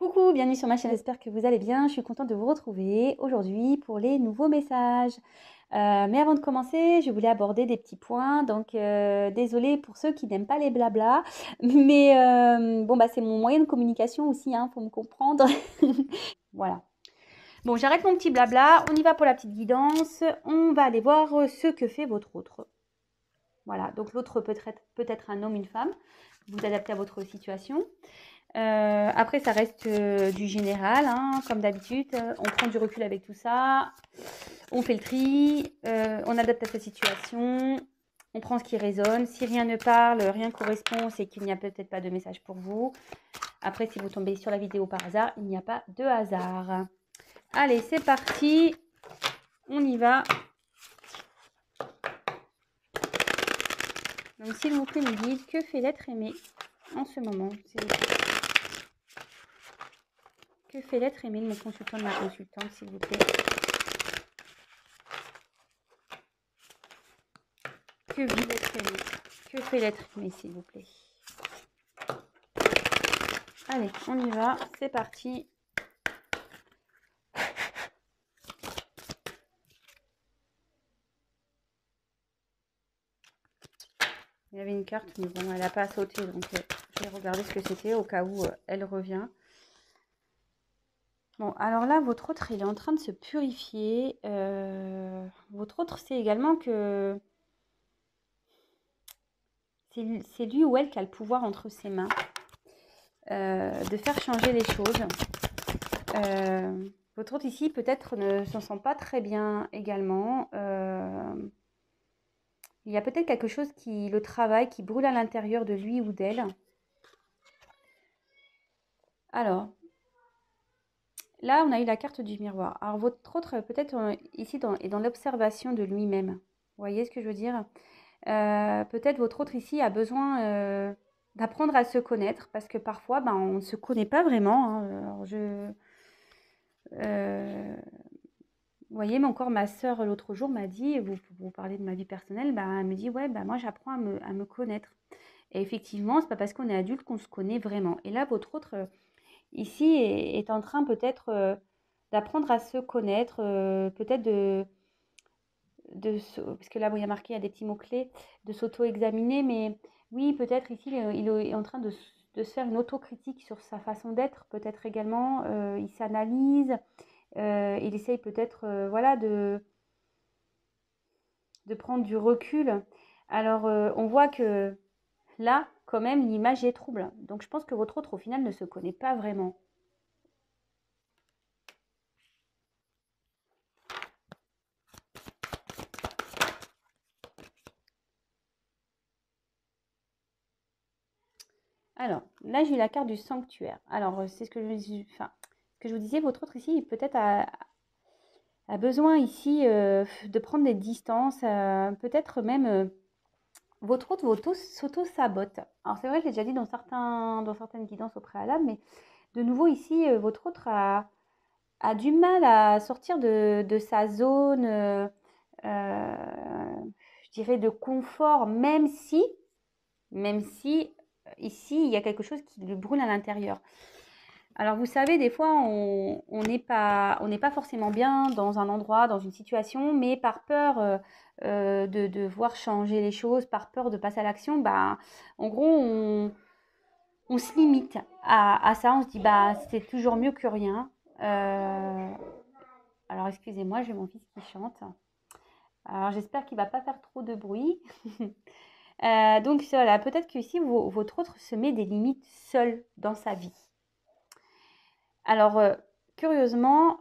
Coucou, bienvenue sur ma chaîne, j'espère que vous allez bien. Je suis contente de vous retrouver aujourd'hui pour les nouveaux messages. Mais avant de commencer, je voulais aborder des petits points. Donc, désolée pour ceux qui n'aiment pas les blabla. Mais bon, bah, c'est mon moyen de communication aussi, hein, faut me comprendre. Voilà. Bon, j'arrête mon petit blabla. On y va pour la petite guidance. On va aller voir ce que fait votre autre. Voilà, donc l'autre peut-être un homme, une femme. Vous adaptez à votre situation. Après, ça reste du général, hein, comme d'habitude. On prend du recul avec tout ça. On fait le tri. On adapte à sa situation. On prend ce qui résonne. Si rien ne parle, rien ne correspond, c'est qu'il n'y a peut-être pas de message pour vous. Après, si vous tombez sur la vidéo par hasard, il n'y a pas de hasard. Allez, c'est parti. On y va. Donc, s'il vous plaît, me dites que fait l'être aimé en ce moment, s'il vous plaît. Que fait l'être aimé de mon consultant, de ma consultante, s'il vous plaît. Que vit l'être aimé? Que fait l'être aimé, s'il vous plaît? Allez, on y va, c'est parti. Il y avait une carte, mais bon, elle n'a pas sauté, donc je vais regarder ce que c'était au cas où elle revient. Bon, alors là, votre autre, il est en train de se purifier. Votre autre, c'est également que c'est lui ou elle qui a le pouvoir entre ses mains de faire changer les choses. Votre autre ici, peut-être, ne s'en sent pas très bien également. Il y a peut-être quelque chose qui le travaille, qui brûle à l'intérieur de lui ou d'elle. Alors, là, on a eu la carte du miroir. Alors, votre autre, peut-être ici, est dans l'observation de lui-même. Vous voyez ce que je veux dire? Peut-être votre autre ici a besoin d'apprendre à se connaître parce que parfois, ben, on ne se connaît pas vraiment, hein. Alors, vous voyez, mais encore ma sœur l'autre jour m'a dit, vous parlez de ma vie personnelle, bah, elle me dit, ouais, bah, moi j'apprends à me connaître. Et effectivement, c'est pas parce qu'on est adulte qu'on se connaît vraiment. Et là, votre autre ici est en train peut-être d'apprendre à se connaître, peut-être parce que là, bon, il y a marqué, il y a des petits mots-clés, de s'auto-examiner, mais oui, peut-être ici, il est en train de se faire une autocritique sur sa façon d'être, peut-être également, il s'analyse, il essaye peut-être, voilà, de prendre du recul. Alors, on voit que là, quand même, l'image est trouble. Donc, je pense que votre autre, au final, ne se connaît pas vraiment. Alors, là, j'ai eu la carte du sanctuaire. Alors, c'est ce que je vous disais, votre autre ici, peut-être a besoin ici de prendre des distances, peut-être même votre autre s'auto-sabote. Alors, c'est vrai, je l'ai déjà dit dans certaines guidances au préalable, mais de nouveau ici, votre autre a du mal à sortir de sa zone, je dirais, de confort, même si ici, il y a quelque chose qui lui brûle à l'intérieur. Alors, vous savez, des fois, on n'est pas forcément bien dans un endroit, dans une situation, mais par peur de voir changer les choses, par peur de passer à l'action, bah, en gros, on se limite à ça. On se dit, bah, c'est toujours mieux que rien. Alors, excusez-moi, j'ai mon fils qui chante. Alors, j'espère qu'il ne va pas faire trop de bruit. Donc, voilà, peut-être que ici, votre autre se met des limites seul dans sa vie. Alors, curieusement,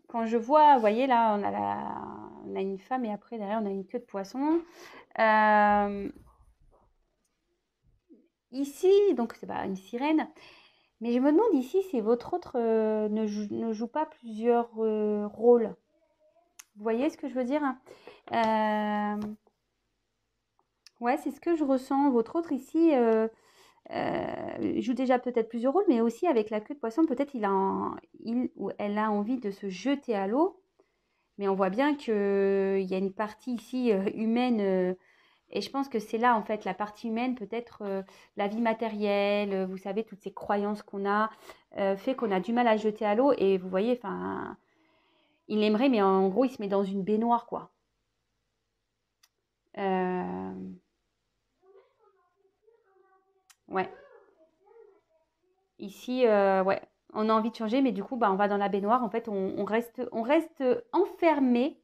quand je vois, vous voyez, là, on a une femme et après, derrière, on a une queue de poisson. Ici, donc, c'est pas une sirène. Mais je me demande ici si votre autre ne joue pas plusieurs rôles. Vous voyez ce que je veux dire? Ouais, c'est ce que je ressens. Votre autre ici joue déjà peut-être plusieurs rôles, mais aussi avec la queue de poisson, peut-être il ou elle a envie de se jeter à l'eau. Mais on voit bien qu'il y a une partie ici humaine Et je pense que c'est là, en fait, la partie humaine, peut-être la vie matérielle, vous savez, toutes ces croyances qu'on a, fait qu'on a du mal à jeter à l'eau. Et vous voyez, enfin, il aimerait, mais en gros, il se met dans une baignoire, quoi. Euh, ouais. Ici, ouais, on a envie de changer, mais du coup, bah, on va dans la baignoire. En fait, on reste enfermé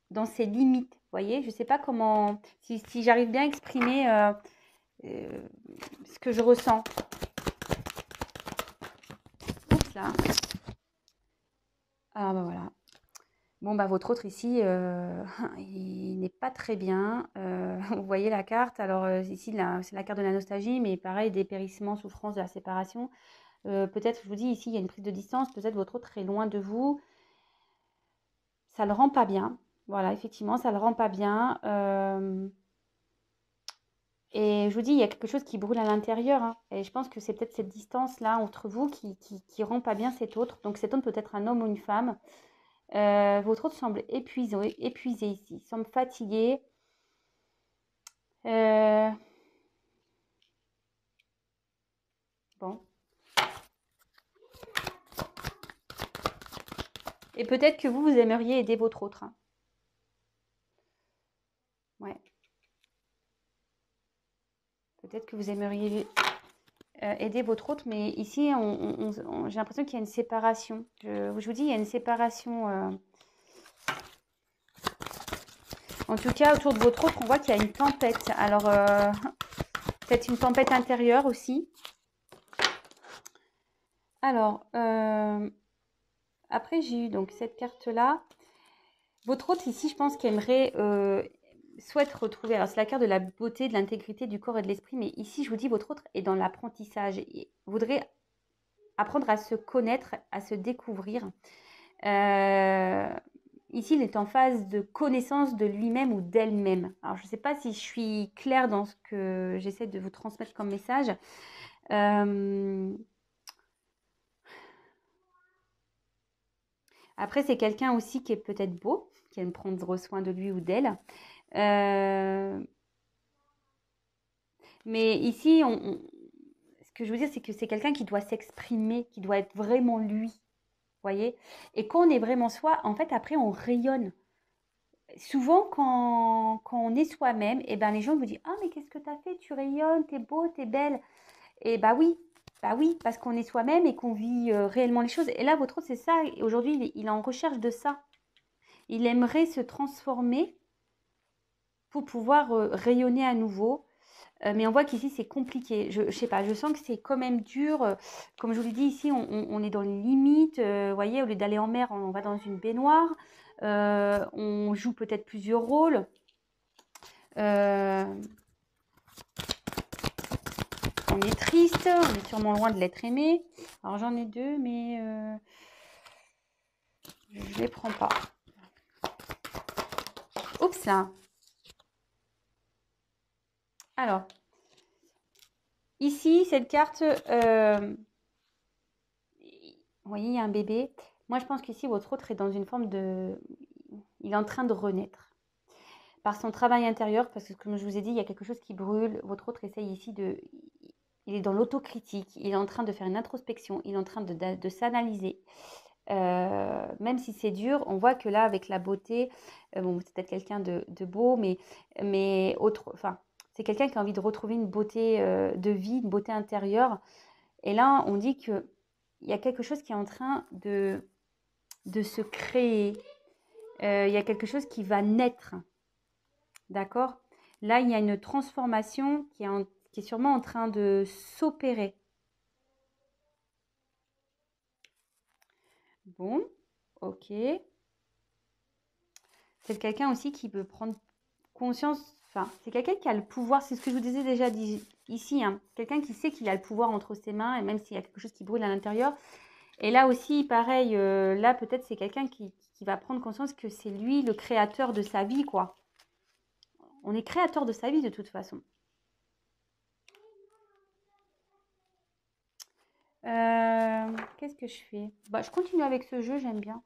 dans ses limites. Vous voyez, je ne sais pas comment, si j'arrive bien à exprimer euh, ce que je ressens. Oups là. Ah bah voilà. Bon bah votre autre ici, il n'est pas très bien. Vous voyez la carte. Alors ici c'est la carte de la nostalgie, mais pareil, dépérissement, souffrance de la séparation. Peut-être, je vous dis ici, il y a une prise de distance. Peut-être votre autre est loin de vous. Ça le rend pas bien. Voilà, effectivement, ça le rend pas bien. Et je vous dis, il y a quelque chose qui brûle à l'intérieur, hein. Et je pense que c'est peut-être cette distance-là entre vous qui rend pas bien cet autre. Donc cet autre peut être un homme ou une femme. Votre autre semble épuisé ici, semble fatigué. Euh, bon. Et peut-être que vous aimeriez aider votre autre, hein. Ouais. Peut-être que vous aimeriez aider votre autre, mais ici, j'ai l'impression qu'il y a une séparation. Je vous dis, il y a une séparation. En tout cas, autour de votre autre, on voit qu'il y a une tempête. Alors, peut-être une tempête intérieure aussi. Alors, après, j'ai eu donc cette carte-là. Votre autre ici, je pense qu'aimerait, souhaite retrouver. Alors, c'est la carte de la beauté, de l'intégrité du corps et de l'esprit. Mais ici, je vous dis, votre autre est dans l'apprentissage. Il voudrait apprendre à se connaître, à se découvrir. Ici, il est en phase de connaissance de lui-même ou d'elle-même. Alors, je ne sais pas si je suis claire dans ce que j'essaie de vous transmettre comme message. Après, c'est quelqu'un aussi qui est peut-être beau, qui aime prendre soin de lui ou d'elle. Euh, mais ici, ce que je veux dire, c'est que c'est quelqu'un qui doit s'exprimer, qui doit être vraiment lui. Voyez. Et quand on est vraiment soi, en fait, après, on rayonne. Souvent, quand on est soi-même, et ben, les gens vous disent: «Ah, mais qu'est-ce que tu as fait? Tu rayonnes, t'es beau, t'es belle.» Et bah oui, parce qu'on est soi-même et qu'on vit réellement les choses. Et là, votre autre, c'est ça. Et aujourd'hui, il est en recherche de ça. Il aimerait se transformer pour pouvoir rayonner à nouveau. Mais on voit qu'ici, c'est compliqué. Je sais pas, je sens que c'est quand même dur. Comme je vous l'ai dit, ici, on est dans les limites. Vous voyez, au lieu d'aller en mer, on va dans une baignoire. On joue peut-être plusieurs rôles. Euh, on est triste, on est sûrement loin de l'être aimé. Alors j'en ai deux, mais je ne les prends pas. Oups là. Alors, ici, cette carte, vous voyez, il y a un bébé. Moi, je pense qu'ici, votre autre est dans une forme de... Il est en train de renaître. Par son travail intérieur, parce que comme je vous ai dit, il y a quelque chose qui brûle. Votre autre essaye ici de... Il est dans l'autocritique, il est en train de faire une introspection, il est en train de s'analyser. Même si c'est dur, on voit que là, avec la beauté, bon, c'est peut-être quelqu'un de beau, mais autre, enfin, c'est quelqu'un qui a envie de retrouver une beauté de vie, une beauté intérieure. Et là, on dit qu'il y a quelque chose qui est en train de se créer. Il y a quelque chose qui va naître. D'accord? Là, il y a une transformation qui est sûrement en train de s'opérer. Bon, ok. C'est quelqu'un aussi qui peut prendre conscience, enfin, c'est quelqu'un qui a le pouvoir, c'est ce que je vous disais déjà ici, hein. Quelqu'un qui sait qu'il a le pouvoir entre ses mains, et même s'il y a quelque chose qui brûle à l'intérieur. Et là aussi, pareil, là peut-être c'est quelqu'un qui va prendre conscience que c'est lui le créateur de sa vie, quoi. On est créateur de sa vie de toute façon. Qu'est-ce que je fais? Bah, je continue avec ce jeu, j'aime bien.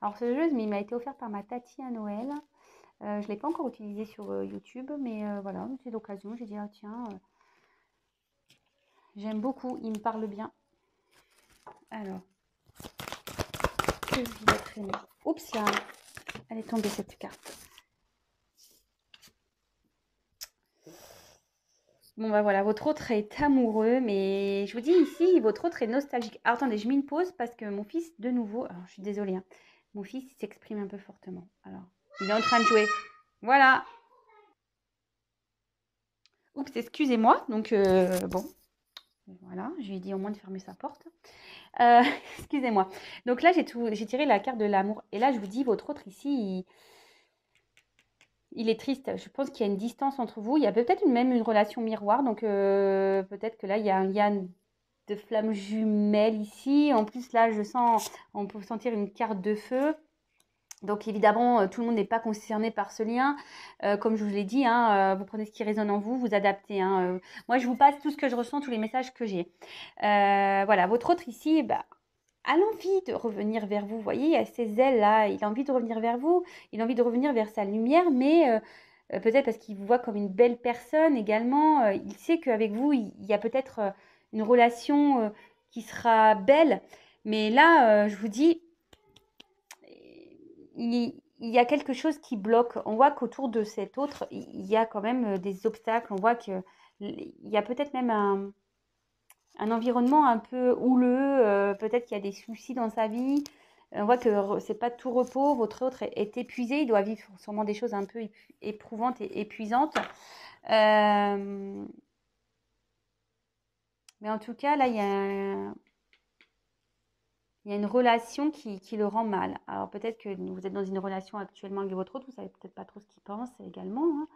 Alors ce jeu, il m'a été offert par ma tati à Noël. Je ne l'ai pas encore utilisé sur YouTube, mais voilà, c'est l'occasion. J'ai dit, ah, tiens, j'aime beaucoup, il me parle bien. Alors, que je vais traîner. Oups là, elle est tombée cette carte. Bon bah voilà, votre autre est amoureux, mais je vous dis ici, votre autre est nostalgique. Alors, attendez, je mets une pause parce que mon fils, de nouveau, alors je suis désolée, hein, mon fils s'exprime un peu fortement. Alors, il est en train de jouer. Voilà. Oups, excusez-moi. Donc, bon, voilà, je lui ai dit au moins de fermer sa porte. Excusez-moi. Donc là, j'ai tiré la carte de l'amour. Et là, je vous dis, votre autre ici, il est triste. Je pense qu'il y a une distance entre vous. Il y a peut-être même une relation miroir. Donc, peut-être que là, il y a un lien de flammes jumelles ici. En plus, là, on peut sentir une carte de feu. Donc évidemment, tout le monde n'est pas concerné par ce lien. Comme je vous l'ai dit, hein, vous prenez ce qui résonne en vous, vous adaptez. Hein. Moi, je vous passe tout ce que je ressens, tous les messages que j'ai. Voilà, votre autre ici, bah, a l'envie de revenir vers vous. Vous voyez, il y a ces ailes-là, il a envie de revenir vers vous, il a envie de revenir vers sa lumière, mais peut-être parce qu'il vous voit comme une belle personne également. Il sait qu'avec vous, il y a peut-être une relation qui sera belle. Mais là, je vous dis, il y a quelque chose qui bloque. On voit qu'autour de cet autre, il y a quand même des obstacles. On voit qu'il y a peut-être même un environnement un peu houleux. Peut-être qu'il y a des soucis dans sa vie. On voit que c'est pas tout repos. Votre autre est épuisé. Il doit vivre sûrement des choses un peu éprouvantes et épuisantes. Mais en tout cas, là, il y a une relation qui le rend mal. Alors peut-être que vous êtes dans une relation actuellement avec votre autre, vous savez peut-être pas trop ce qu'il pense également. Hein.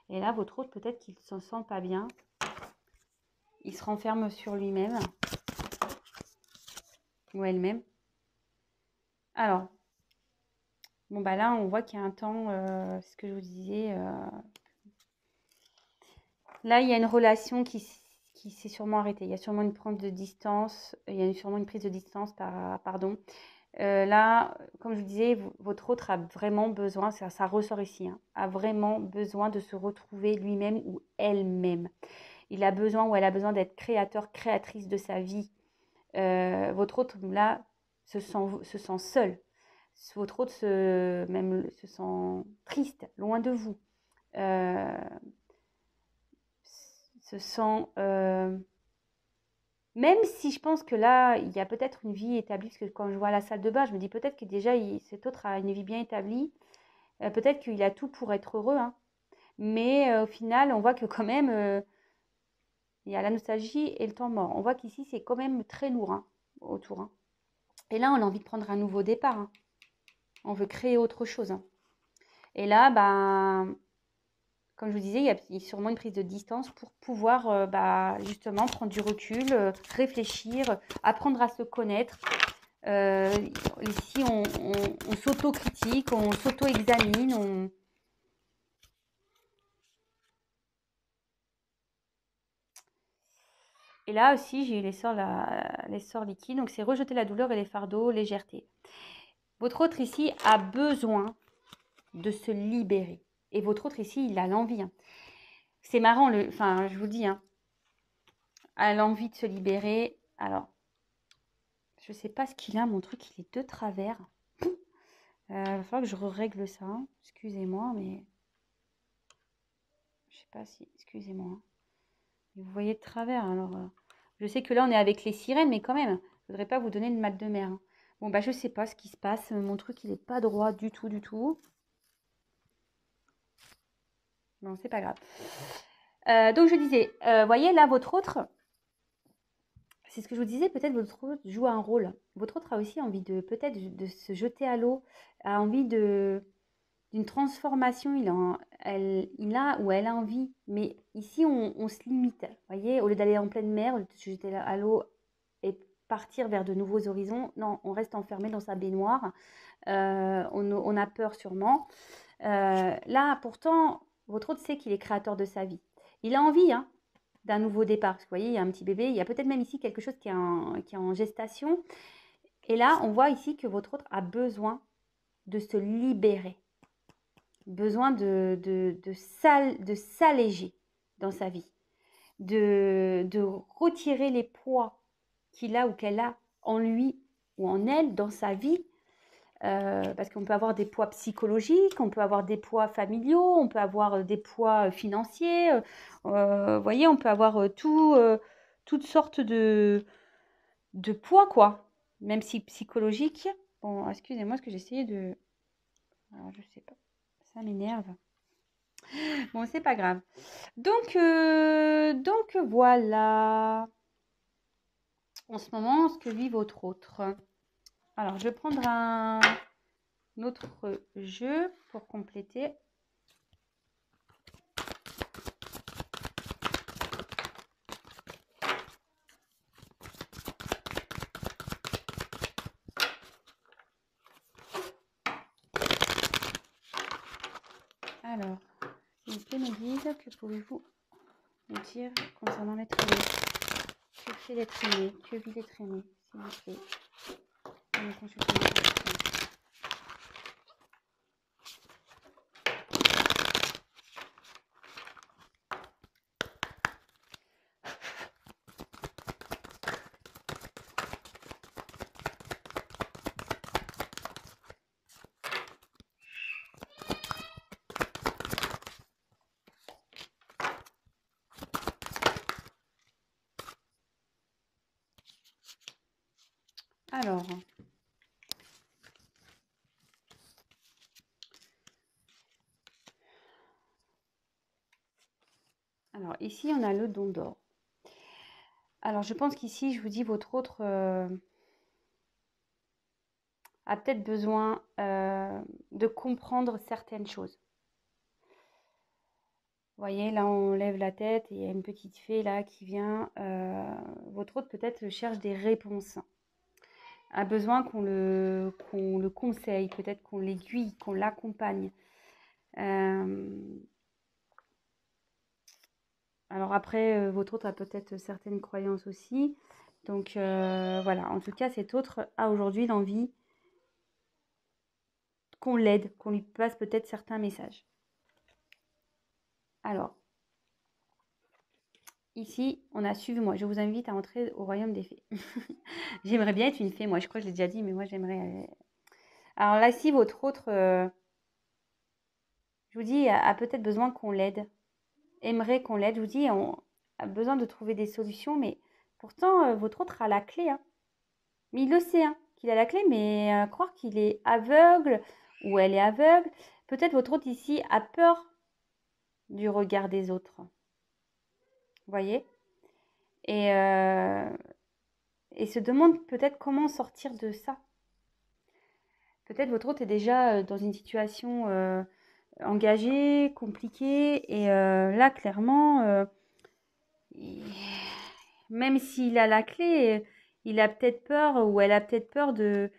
Et là, votre autre, peut-être qu'il ne se sent pas bien. Il se renferme sur lui-même ou elle-même. Alors, bon bah là, on voit qu'il y a un temps, c'est ce que je vous disais. Là, il y a une relation qui s'est sûrement arrêtée. Il y a sûrement une prise de distance. Il y a sûrement une prise de distance, pardon. Là, comme je vous disais, votre autre a vraiment besoin, ça ressort ici, hein, a vraiment besoin de se retrouver lui-même ou elle-même. Il a besoin ou elle a besoin d'être créateur, créatrice de sa vie. Votre autre, là, se sent seul. Votre autre se sent triste, loin de vous. Se sent... Même si je pense que là, il y a peut-être une vie établie, parce que quand je vois la salle de bain, je me dis peut-être que déjà, cet autre a une vie bien établie. Peut-être qu'il a tout pour être heureux. Hein. Mais au final, on voit que quand même, il y a la nostalgie et le temps mort. On voit qu'ici, c'est quand même très lourd hein, autour. Hein. Et là, on a envie de prendre un nouveau départ. Hein. On veut créer autre chose. Hein. Et là, ben, comme je vous disais, il y a sûrement une prise de distance pour pouvoir justement prendre du recul, réfléchir, apprendre à se connaître. Ici, on s'auto-critique, on s'auto-examine. Et là aussi, j'ai eu les sorts liquides. Donc, c'est rejeter la douleur et les fardeaux, légèreté. Votre autre ici a besoin de se libérer. Et votre autre ici, il a l'envie. Hein. C'est marrant, enfin, je vous dis, hein, a l'envie de se libérer. Alors, je ne sais pas ce qu'il a, mon truc, il est de travers. Il va falloir que je règle ça. Hein. Excusez-moi, mais... Je sais pas si... Excusez-moi. Hein. Vous voyez de travers, alors... Je sais que là, on est avec les sirènes, mais quand même, je ne voudrais pas vous donner de mal de mer. Hein. Bon, bah, je sais pas ce qui se passe. Mon truc, il n'est pas droit du tout, du tout. Bon, c'est pas grave. Donc, je disais, voyez, là, votre autre... C'est ce que je vous disais, peut-être votre autre joue un rôle. Votre autre a aussi envie de peut-être de se jeter à l'eau, a envie d'une transformation, il a ou elle a envie. Mais ici, on se limite. Vous voyez, au lieu d'aller en pleine mer, au lieu de se jeter à l'eau et partir vers de nouveaux horizons, non, on reste enfermé dans sa baignoire. On a peur sûrement. Là, pourtant, votre autre sait qu'il est créateur de sa vie. Il a envie, hein, d'un nouveau départ. Parce que vous voyez, il y a un petit bébé, il y a peut-être même ici quelque chose qui est en gestation. Et là, on voit ici que votre autre a besoin de se libérer. besoin de s'alléger dans sa vie, de retirer les poids qu'il a ou qu'elle a en lui ou en elle dans sa vie. Parce qu'on peut avoir des poids psychologiques, on peut avoir des poids familiaux, on peut avoir des poids financiers. Vous voyez, on peut avoir toutes sortes de poids, quoi. Même si psychologique. Bon, excusez-moi, ce que j'essayais de... Alors, je sais pas. Ça m'énerve. Bon, c'est pas grave. Donc voilà. En ce moment, ce que vit votre autre. Alors, je vais prendre un autre jeu pour compléter. Alors, s'il vous plaît, mes guides, que pouvez-vous me dire concernant l'être aimé? Que fait l'être aimé? Que vit l'être aimé, s'il vous plaît? Une consultation. Alors, ici, on a le don d'or. Alors, je pense qu'ici, je vous dis, votre autre a peut-être besoin de comprendre certaines choses. Vous voyez, là, on lève la tête et il y a une petite fée là qui vient. Votre autre peut-être cherche des réponses. A besoin qu'on le conseille, peut-être qu'on l'aiguille, qu'on l'accompagne. Alors après, votre autre a peut-être certaines croyances aussi. Donc voilà, en tout cas, cet autre a aujourd'hui l'envie qu'on l'aide, qu'on lui passe peut-être certains messages. Alors, ici, on a suivi-moi. Je vous invite à entrer au royaume des fées. J'aimerais bien être une fée, moi. Je crois que je l'ai déjà dit, mais moi, j'aimerais... Alors là, si votre autre, je vous dis, a peut-être besoin qu'on l'aide, aimerait qu'on l'aide. Je vous dis, on a besoin de trouver des solutions, mais pourtant, votre autre a la clé. Hein. Mais il le sait, hein, qu'il a la clé, mais croire qu'il est aveugle ou elle est aveugle, peut-être votre autre ici a peur du regard des autres. Vous voyez? Et se demande peut-être comment sortir de ça. Peut-être votre autre est déjà dans une situation engagée, compliquée, et là, clairement, même s'il a la clé, il a peut-être peur ou elle a peut-être peur de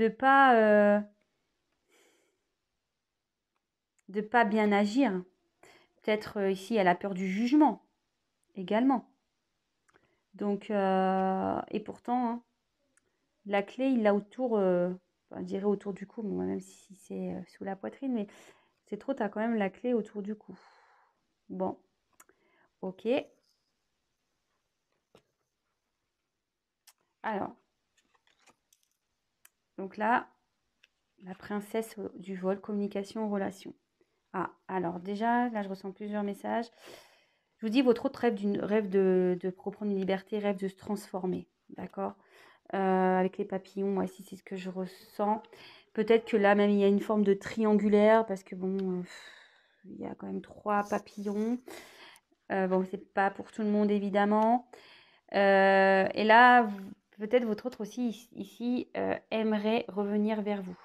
pas bien agir. Peut-être ici, elle a peur du jugement également. Donc, et pourtant, hein, la clé, il l'a autour, je dirais autour du cou, même si c'est sous la poitrine, mais c'est trop, tu as quand même la clé autour du cou. Bon, ok. Alors, donc là, la princesse du vol, communication, relation. Ah, alors déjà, là, je ressens plusieurs messages. Je vous dis, votre autre rêve de reprendre une liberté, rêve de se transformer, d'accord? Avec les papillons, moi ici, c'est ce que je ressens. Peut-être que là, même, il y a une forme de triangulaire, parce que bon, il y a quand même 3 papillons. Bon, c'est pas pour tout le monde, évidemment. Et là, peut-être votre autre aussi, ici, aimerait revenir vers vous,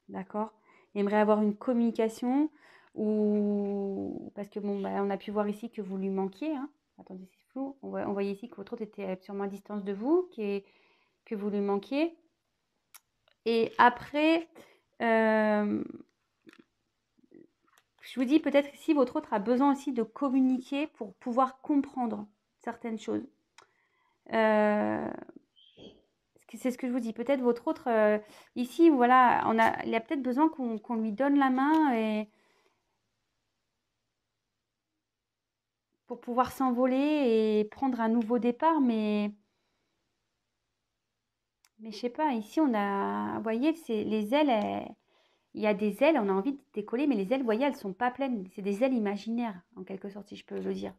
d'accord? Aimerait avoir une communication, ou parce que bon, bah, on a pu voir ici que vous lui manquiez, hein. Attendez, c'est flou. On voyait ici que votre autre était sûrement à distance de vous, que vous lui manquiez. Et après, je vous dis peut-être ici, votre autre a besoin aussi de communiquer pour pouvoir comprendre certaines choses. Ce c'est ce que je vous dis. Peut-être votre autre, ici, voilà, il a peut-être besoin qu'on lui donne la main et pour pouvoir s'envoler et prendre un nouveau départ. Mais je sais pas, ici, vous voyez, c'est les ailes, il y a des ailes, on a envie de décoller, mais les ailes, vous voyez, elles sont pas pleines. C'est des ailes imaginaires, en quelque sorte, si je peux le dire.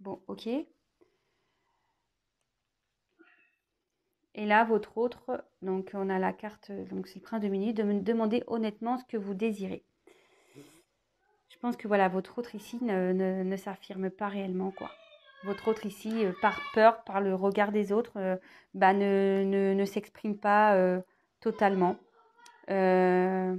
Bon, ok. Et là, votre autre, donc on a la carte, donc c'est le prince de minutes, de me demander honnêtement ce que vous désirez. Je pense que voilà, votre autre ici ne s'affirme pas réellement, quoi. Votre autre ici, par peur, par le regard des autres, ne s'exprime pas totalement. Euh,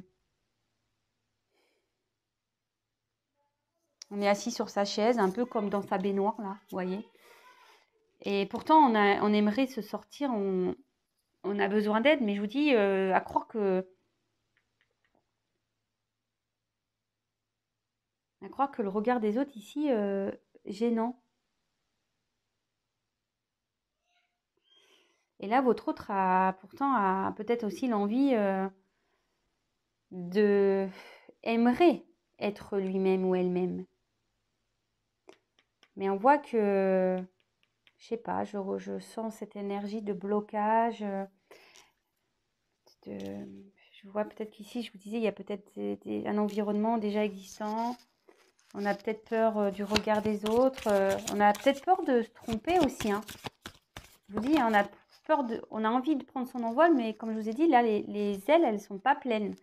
on est assis sur sa chaise, un peu comme dans sa baignoire, là, vous voyez. Et pourtant, on aimerait se sortir, on a besoin d'aide, mais je vous dis, à croire que le regard des autres ici, gênant. Et là, votre autre pourtant peut-être aussi l'envie de aimerait être lui-même ou elle-même. Mais on voit que, je sais pas, je sens cette énergie de blocage. De, je vois peut-être qu'ici, je vous disais, il y a peut-être un environnement déjà existant. On a peut-être peur du regard des autres. On a peut-être peur de se tromper aussi, hein. Je vous dis, hein, on a envie de prendre son envol, mais comme je vous ai dit, là, les ailes, elles sont pas pleines.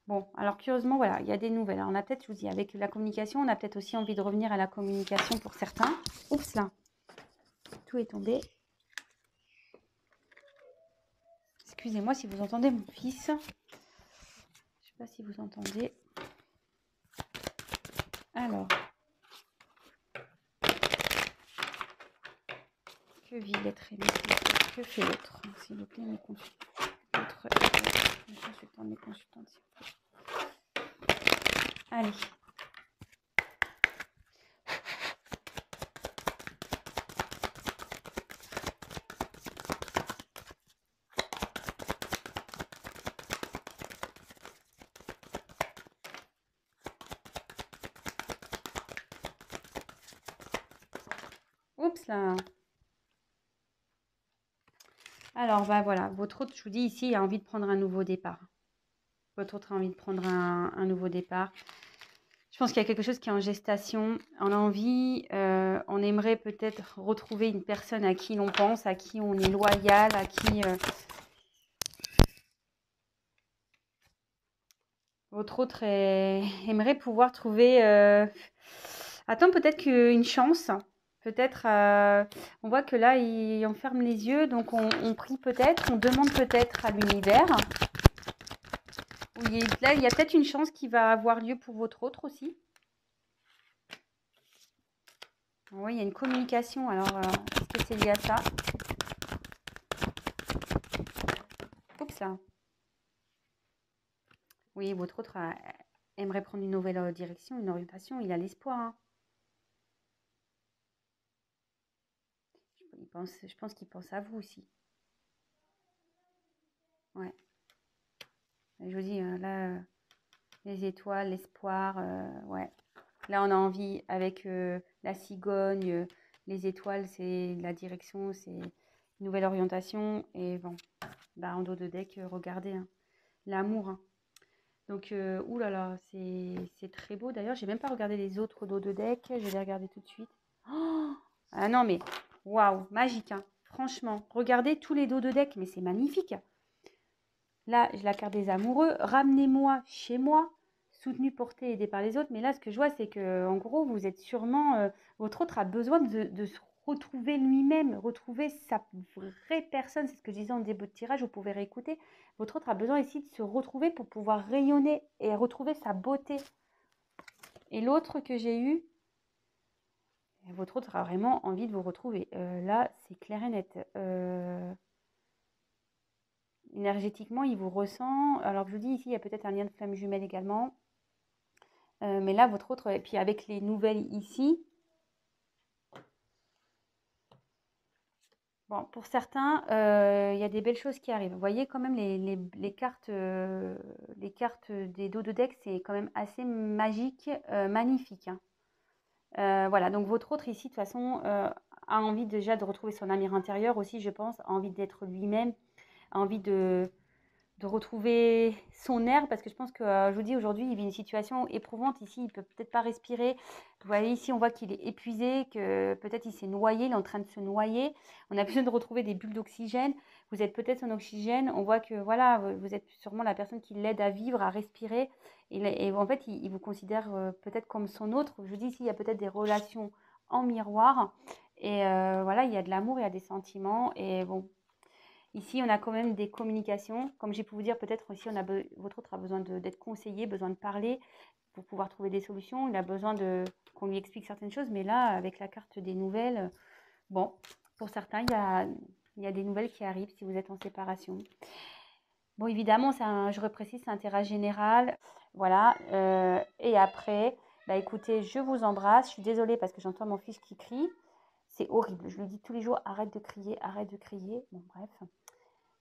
Bon, alors curieusement, voilà, il y a des nouvelles. Alors, on a peut-être, je vous dis, avec la communication, on a peut-être aussi envie de revenir à la communication pour certains. Oups, là, tout est tombé. Excusez-moi si vous entendez mon fils. Je ne sais pas si vous entendez. Alors, que vit l'être aimé? Que fait l'autre? S'il vous plaît, mes consultants, mes consultantes. Allez. Oups là. Alors, bah voilà, votre autre, je vous dis ici, a envie de prendre un nouveau départ. Votre autre a envie de prendre un nouveau départ. Je pense qu'il y a quelque chose qui est en gestation. On a envie, on aimerait peut-être retrouver une personne à qui l'on pense, à qui on est loyal, à qui votre autre aimerait pouvoir trouver. Attends, peut-être qu'une chance. Peut-être, on voit que là, il enferme les yeux, donc on prie peut-être, on demande peut-être à l'univers. Là, il y a peut-être une chance qui va avoir lieu pour votre autre aussi. Oui, il y a une communication. Alors, est-ce que c'est lié à ça? Oups là. Oui, votre autre aimerait prendre une nouvelle direction, une orientation. Il a l'espoir, hein. Je pense qu'il pense à vous aussi. Ouais. Je vous dis, là, les étoiles, l'espoir, ouais. Là, on a envie, avec la cigogne, les étoiles, c'est la direction, c'est une nouvelle orientation. Et bon, bah, en dos de deck, regardez, hein, l'amour, hein. Donc, oulala, c'est très beau. D'ailleurs, j'ai même pas regardé les autres dos de deck. Je vais les regarder tout de suite. Oh, ah non, mais waouh, magique, hein. Franchement, regardez tous les dos de deck, mais c'est magnifique. Là, j'ai la carte des amoureux. Ramenez-moi chez moi, soutenu, porté, aidé par les autres. Mais là, ce que je vois, c'est que, en gros, vous êtes sûrement, votre autre a besoin de se retrouver lui-même, retrouver sa vraie personne. C'est ce que je disais en début de tirage. Vous pouvez réécouter. Votre autre a besoin ici de se retrouver pour pouvoir rayonner et retrouver sa beauté. Et l'autre que j'ai eu, votre autre a vraiment envie de vous retrouver. Là, c'est clair et net. Énergétiquement, il vous ressent. Alors que je vous dis ici, il y a peut-être un lien de flamme jumelle également. Mais là, votre autre, et puis avec les nouvelles ici, Bon, pour certains, il y a des belles choses qui arrivent. Vous voyez quand même les cartes des dos de deck, c'est quand même assez magique, magnifique, hein. Voilà, donc votre autre ici, de toute façon, a envie déjà de retrouver son amour intérieur aussi, je pense, a envie d'être lui-même, a envie de retrouver son air, parce que je pense que, je vous dis, aujourd'hui, il vit une situation éprouvante. Ici, il peut peut-être pas respirer. Vous voyez, ici, on voit qu'il est épuisé, que peut-être il s'est noyé, il est en train de se noyer. On a besoin de retrouver des bulles d'oxygène. Vous êtes peut-être son oxygène. On voit que, voilà, vous êtes sûrement la personne qui l'aide à vivre, à respirer. Et en fait, il vous considère peut-être comme son autre. Je vous dis, ici, il y a peut-être des relations en miroir. Et voilà, il y a de l'amour, il y a des sentiments. Et bon, ici, on a quand même des communications. Comme j'ai pu vous dire, peut-être aussi, votre autre a besoin d'être conseillé, besoin de parler pour pouvoir trouver des solutions. Il a besoin qu'on lui explique certaines choses. Mais là, avec la carte des nouvelles, bon, pour certains, il y a des nouvelles qui arrivent si vous êtes en séparation. Bon, évidemment, je reprécise, c'est un tirage général. Voilà. Et après, bah, écoutez, je vous embrasse. Je suis désolée parce que j'entends mon fils qui crie. C'est horrible. Je lui dis tous les jours, arrête de crier, arrête de crier. Bon, bref.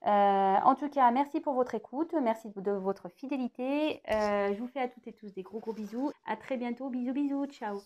En tout cas, merci pour votre écoute, merci de votre fidélité. Je vous fais à toutes et tous des gros bisous. À très bientôt. Bisous, bisous. Ciao.